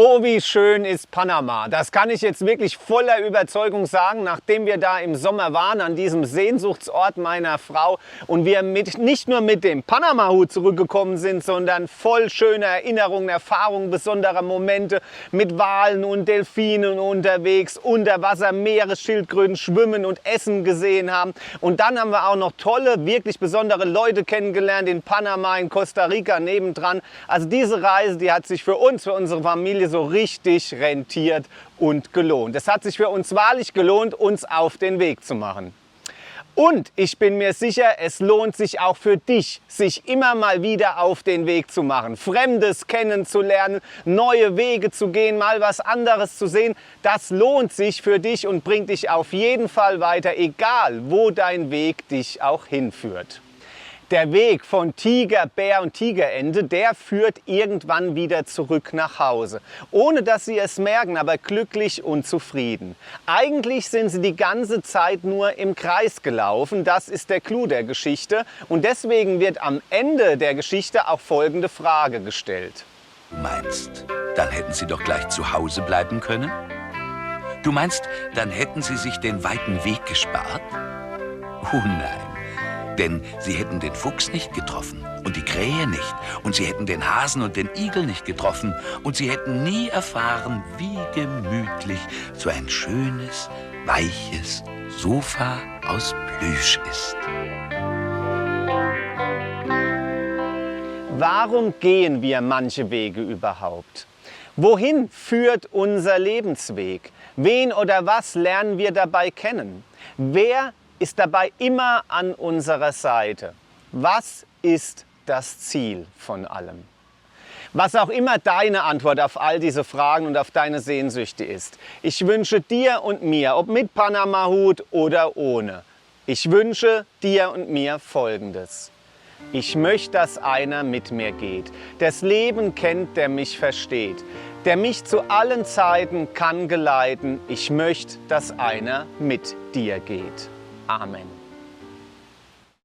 Oh, wie schön ist Panama. Das kann ich jetzt wirklich voller Überzeugung sagen, nachdem wir da im Sommer waren, an diesem Sehnsuchtsort meiner Frau und wir nicht nur mit dem Panama-Hut zurückgekommen sind, sondern voll schöner Erinnerungen, Erfahrungen, besonderer Momente mit Walen und Delfinen unterwegs, unter Wasser, Meeresschildkröten schwimmen und essen gesehen haben. Und dann haben wir auch noch tolle, wirklich besondere Leute kennengelernt in Panama, in Costa Rica nebendran. Also diese Reise, die hat sich für uns, für unsere Familie so richtig rentiert und gelohnt. Es hat sich für uns wahrlich gelohnt, uns auf den Weg zu machen. Und ich bin mir sicher, es lohnt sich auch für dich, sich immer mal wieder auf den Weg zu machen, Fremdes kennenzulernen, neue Wege zu gehen, mal was anderes zu sehen. Das lohnt sich für dich und bringt dich auf jeden Fall weiter, egal wo dein Weg dich auch hinführt. Der Weg von Tiger, Bär und Tigerente, der führt irgendwann wieder zurück nach Hause. Ohne dass sie es merken, aber glücklich und zufrieden. Eigentlich sind sie die ganze Zeit nur im Kreis gelaufen. Das ist der Clou der Geschichte. Und deswegen wird am Ende der Geschichte auch folgende Frage gestellt. Du meinst, dann hätten sie doch gleich zu Hause bleiben können? Du meinst, dann hätten sie sich den weiten Weg gespart? Oh nein. Denn sie hätten den Fuchs nicht getroffen und die Krähe nicht. Und sie hätten den Hasen und den Igel nicht getroffen. Und sie hätten nie erfahren, wie gemütlich so ein schönes, weiches Sofa aus Plüsch ist. Warum gehen wir manche Wege überhaupt? Wohin führt unser Lebensweg? Wen oder was lernen wir dabei kennen? Wer ist dabei immer an unserer Seite? Was ist das Ziel von allem? Was auch immer deine Antwort auf all diese Fragen und auf deine Sehnsüchte ist, ich wünsche dir und mir, ob mit Panama-Hut oder ohne, ich wünsche dir und mir Folgendes. Ich möchte, dass einer mit mir geht, das Leben kennt, der mich versteht, der mich zu allen Zeiten kann geleiten. Ich möchte, dass einer mit dir geht. Amen.